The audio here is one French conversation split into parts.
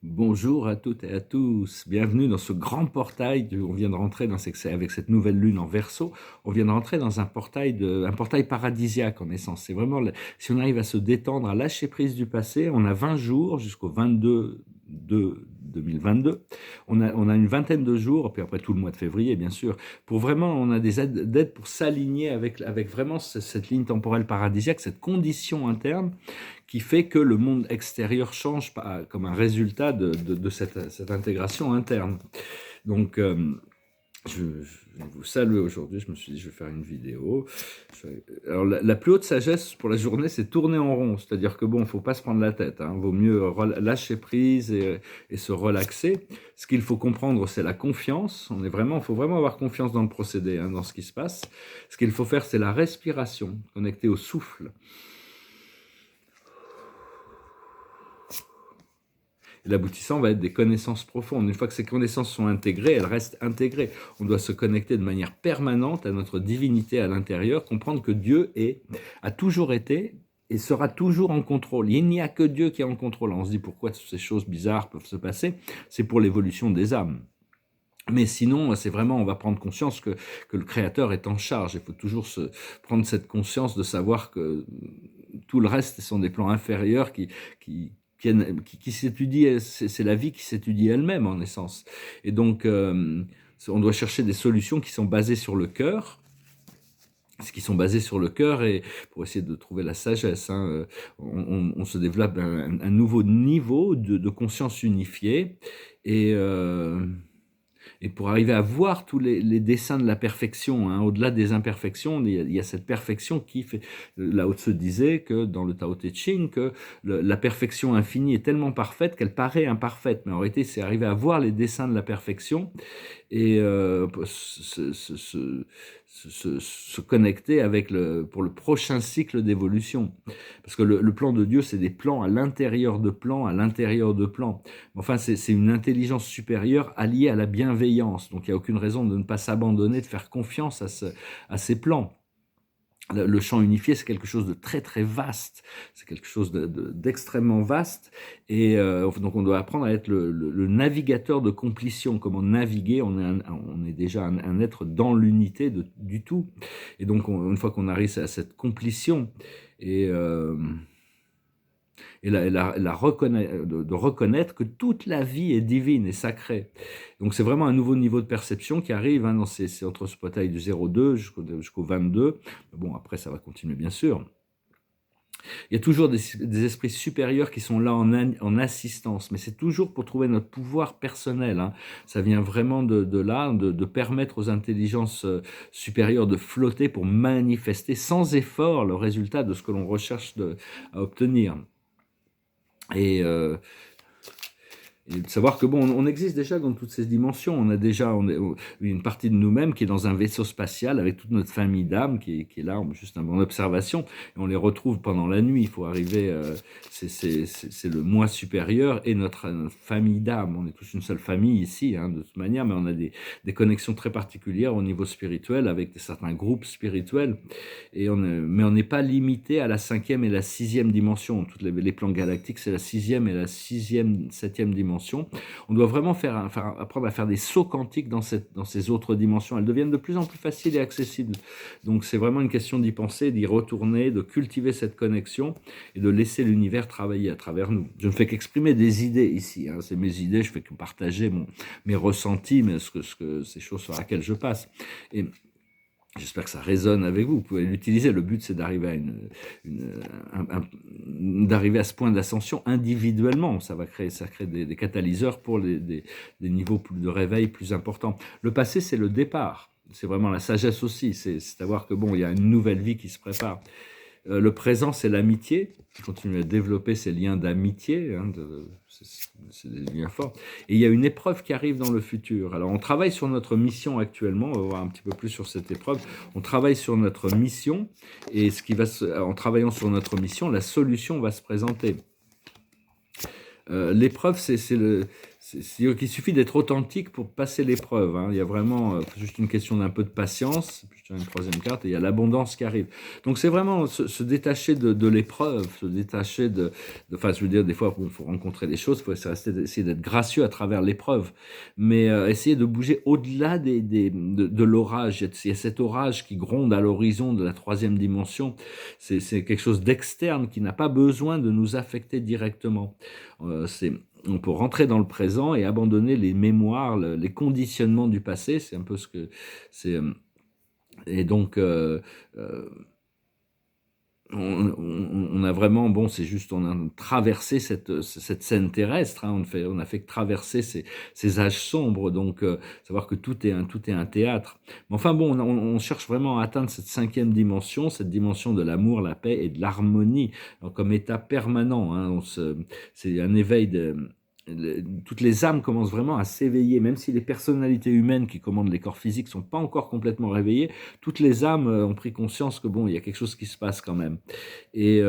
Bonjour à toutes et à tous, bienvenue dans ce grand portail. On vient de rentrer avec cette nouvelle lune en Verseau. On vient de rentrer dans un portail paradisiaque en essence. C'est vraiment, si on arrive à se détendre, à lâcher prise du passé, on a 20 jours jusqu'au 22 de 2022. On a une vingtaine de jours, puis après tout le mois de février, bien sûr, pour vraiment, on a des aides pour s'aligner avec vraiment cette ligne temporelle paradisiaque, cette condition interne qui fait que le monde extérieur change comme un résultat de cette intégration interne. Donc, je vous salue aujourd'hui. Je me suis dit, je vais faire une vidéo. Alors, la plus haute sagesse pour la journée, c'est tourner en rond. C'est-à-dire que bon, il ne faut pas se prendre la tête. Hein. Vaut mieux lâcher prise et se relaxer. Ce qu'il faut comprendre, c'est la confiance. Il faut vraiment avoir confiance dans le procédé, hein, dans ce qui se passe. Ce qu'il faut faire, c'est la respiration, connecter au souffle. L'aboutissant va être des connaissances profondes. Une fois que ces connaissances sont intégrées, elles restent intégrées. On doit se connecter de manière permanente à notre divinité à l'intérieur, comprendre que Dieu a toujours été et sera toujours en contrôle. Il n'y a que Dieu qui est en contrôle. On se dit pourquoi ces choses bizarres peuvent se passer. C'est pour l'évolution des âmes. Mais sinon, c'est vraiment, on va prendre conscience que le Créateur est en charge. Il faut toujours prendre cette conscience de savoir que tout le reste sont des plans inférieurs qui s'étudient, c'est la vie qui s'étudie elle-même en essence. Et donc, on doit chercher des solutions qui sont basées sur le cœur, et pour essayer de trouver la sagesse, hein, on se développe un nouveau niveau de conscience unifiée et pour arriver à voir tous les desseins de la perfection, hein, au-delà des imperfections, il y a cette perfection qui fait. Lao Tzu disait que dans le Tao Te Ching, que la perfection infinie est tellement parfaite qu'elle paraît imparfaite. Mais en réalité, c'est arriver à voir les desseins de la perfection et se connecter pour le prochain cycle d'évolution. Parce que le plan de Dieu, c'est des plans à l'intérieur de plans, à l'intérieur de plans. Enfin, c'est une intelligence supérieure alliée à la bienveillance. Donc, il n'y a aucune raison de ne pas s'abandonner, de faire confiance à ces plans. Le champ unifié, c'est quelque chose de très très vaste, c'est quelque chose d'extrêmement vaste, et donc on doit apprendre à être le navigateur de completion. Comment naviguer, on est déjà un être dans l'unité du tout, et donc une fois qu'on arrive à cette completion, et de reconnaître que toute la vie est divine et sacrée. Donc c'est vraiment un nouveau niveau de perception qui arrive, hein, c'est entre ce portail du 02 jusqu'au 22. Bon, après ça va continuer bien sûr. Il y a toujours des esprits supérieurs qui sont là en assistance, mais c'est toujours pour trouver notre pouvoir personnel, hein. Ça vient vraiment de là, de permettre aux intelligences supérieures de flotter pour manifester sans effort le résultat de ce que l'on recherche à obtenir. Et de savoir que bon, on existe déjà dans toutes ces dimensions. On a déjà une partie de nous-mêmes qui est dans un vaisseau spatial avec toute notre famille d'âmes qui est là, juste en observation. Et on les retrouve pendant la nuit. Il faut arriver, c'est le moi supérieur et notre famille d'âmes. On est tous une seule famille ici, hein, de toute manière, mais on a des connexions très particulières au niveau spirituel avec certains groupes spirituels. Mais on n'est pas limité à la 5e et la 6e dimension. Tous les plans galactiques, c'est la 6e et la 6e, 7e dimension. On doit vraiment apprendre à faire des sauts quantiques dans ces autres dimensions. Elles deviennent de plus en plus faciles et accessibles. Donc c'est vraiment une question d'y penser, d'y retourner, de cultiver cette connexion et de laisser l'univers travailler à travers nous. Je ne fais qu'exprimer des idées ici, hein. C'est mes idées, je fais que partager mes ressentis, mais ces choses sur lesquelles je passe. Et j'espère que ça résonne avec vous. Vous pouvez l'utiliser. Le but, c'est d'arriver d'arriver à ce point d'ascension individuellement. Ça crée des catalyseurs pour des niveaux de réveil plus importants. Le passé, c'est le départ. C'est vraiment la sagesse aussi. C'est savoir que bon, il y a une nouvelle vie qui se prépare. Le présent, c'est l'amitié. Continuer à développer ces liens d'amitié, hein, c'est des liens forts. Et il y a une épreuve qui arrive dans le futur. Alors, on travaille sur notre mission actuellement. On va voir un petit peu plus sur cette épreuve. On travaille sur notre mission. Et en travaillant sur notre mission, la solution va se présenter. L'épreuve, C'est qu'il suffit d'être authentique pour passer l'épreuve, hein. Il y a vraiment juste une question d'un peu de patience. Puis je tiens une troisième carte et il y a l'abondance qui arrive. Donc c'est vraiment se détacher de l'épreuve, se détacher enfin, je veux dire, des fois, il faut rencontrer des choses, il faut essayer d'être gracieux à travers l'épreuve, mais essayer de bouger au-delà de l'orage. Il y a cet orage qui gronde à l'horizon de la troisième dimension. C'est quelque chose d'externe qui n'a pas besoin de nous affecter directement. On peut rentrer dans le présent et abandonner les mémoires, les conditionnements du passé. C'est un peu ce que c'est. Et donc, on a vraiment, bon, c'est juste, on a traversé cette scène terrestre, hein, on a fait que traverser ces âges sombres, donc savoir que tout est un théâtre. Mais enfin bon, on cherche vraiment à atteindre cette cinquième dimension, cette dimension de l'amour, la paix et de l'harmonie, comme état permanent, hein. C'est un éveil toutes les âmes commencent vraiment à s'éveiller, même si les personnalités humaines qui commandent les corps physiques sont pas encore complètement réveillées, toutes les âmes ont pris conscience que bon, il y a quelque chose qui se passe quand même. Et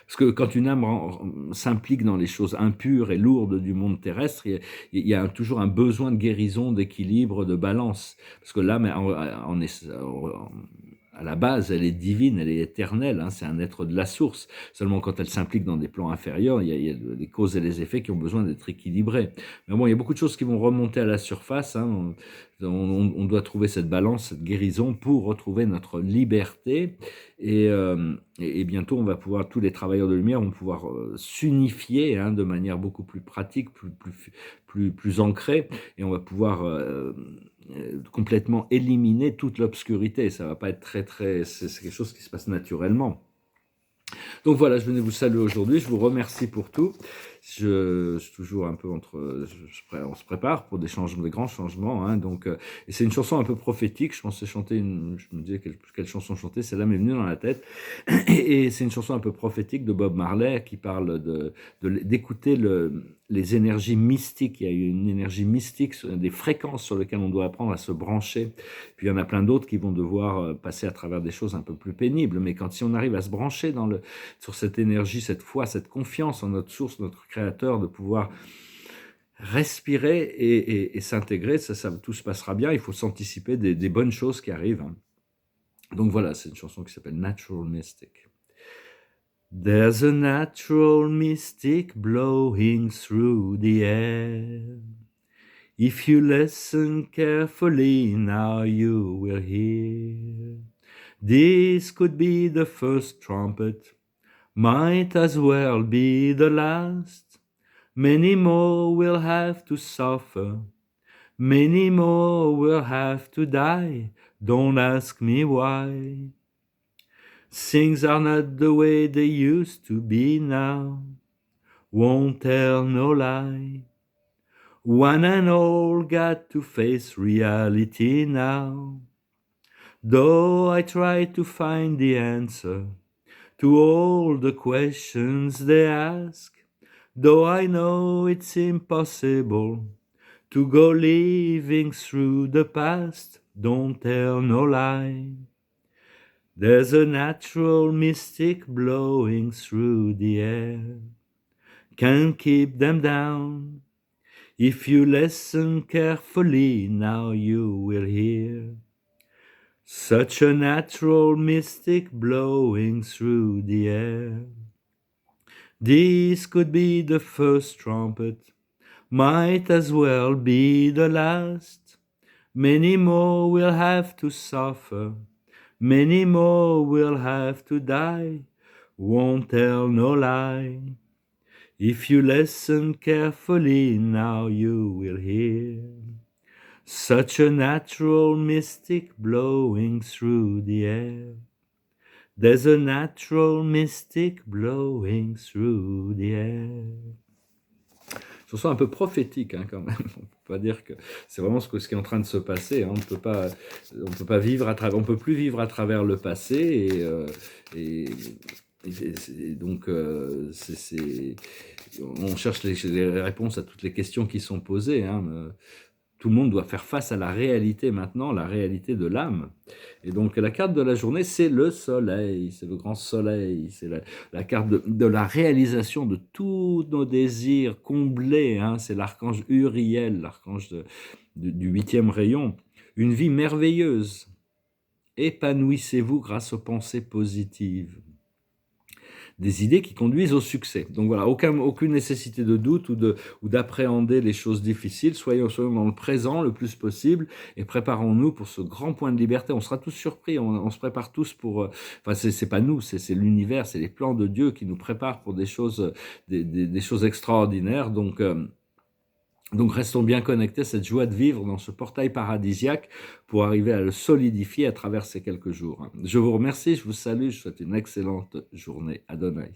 parce que quand une âme s'implique dans les choses impures et lourdes du monde terrestre, il y a toujours un besoin de guérison, d'équilibre, de balance. Parce que l'âme, à la base, elle est divine, elle est éternelle, hein, c'est un être de la source. Seulement quand elle s'implique dans des plans inférieurs, il y a les causes et les effets qui ont besoin d'être équilibrés. Mais bon, il y a beaucoup de choses qui vont remonter à la surface, hein. On doit trouver cette balance, cette guérison pour retrouver notre liberté. Et bientôt, on va pouvoir, tous les travailleurs de lumière vont pouvoir s'unifier, hein, de manière beaucoup plus pratique, plus ancrée, et on va pouvoir complètement éliminer toute l'obscurité. Ça va pas être c'est quelque chose qui se passe naturellement. Donc voilà, je venais vous saluer aujourd'hui, je vous remercie pour tout. Je suis toujours un peu on se prépare pour des grands changements, hein, donc, et c'est une chanson un peu prophétique, je pensais chanter je me disais quelle chanson chanter, celle-là m'est venue dans la tête, et c'est une chanson un peu prophétique de Bob Marley qui parle d'écouter les énergies mystiques. Il y a une énergie mystique, des fréquences sur lesquelles on doit apprendre à se brancher. Puis il y en a plein d'autres qui vont devoir passer à travers des choses un peu plus pénibles, mais si on arrive à se brancher sur cette énergie, cette foi, cette confiance en notre source, notre créateur, de pouvoir respirer et s'intégrer, tout se passera bien. Il faut s'anticiper des bonnes choses qui arrivent, hein. Donc voilà, c'est une chanson qui s'appelle Natural Mystic. There's a natural mystic blowing through the air. If you listen carefully, now you will hear. This could be the first trumpet, might as well be the last. Many more will have to suffer, many more will have to die. Don't ask me why. Things are not the way they used to be now. Won't tell no lie. One and all got to face reality now. Though I try to find the answer to all the questions they ask, though I know it's impossible to go living through the past, don't tell no lie. There's a natural mystic blowing through the air. Can't keep them down. If you listen carefully, now you will hear. Such a natural mystic blowing through the air. This could be the first trumpet, might as well be the last. Many more will have to suffer, many more will have to die. Won't tell no lie. If you listen carefully, now you will hear. Such a natural mystic blowing through the air. There's a natural mystic blowing through the air. Chanson un peu prophétique, hein, quand même. On peut pas dire que c'est vraiment ce qui est en train de se passer, hein. On peut pas vivre on peut plus vivre à travers le passé, et donc on cherche les réponses à toutes les questions qui sont posées, hein. tout le monde doit faire face à la réalité maintenant, la réalité de l'âme. Et donc la carte de la journée, c'est le soleil, c'est le grand soleil, c'est la carte de la réalisation de tous nos désirs comblés, hein. C'est l'archange Uriel, l'archange du 8e rayon. Une vie merveilleuse. Épanouissez-vous grâce aux pensées positives. Des idées qui conduisent au succès. Donc voilà, aucune nécessité de doute ou d'appréhender les choses difficiles. Soyons dans le présent le plus possible et préparons-nous pour ce grand point de liberté. On sera tous surpris, on se prépare tous pour... Enfin, c'est pas nous, c'est l'univers, c'est les plans de Dieu qui nous préparent pour des choses, des choses extraordinaires. Donc restons bien connectés à cette joie de vivre dans ce portail paradisiaque pour arriver à le solidifier à travers ces quelques jours. Je vous remercie, je vous salue, je vous souhaite une excellente journée. Adonai.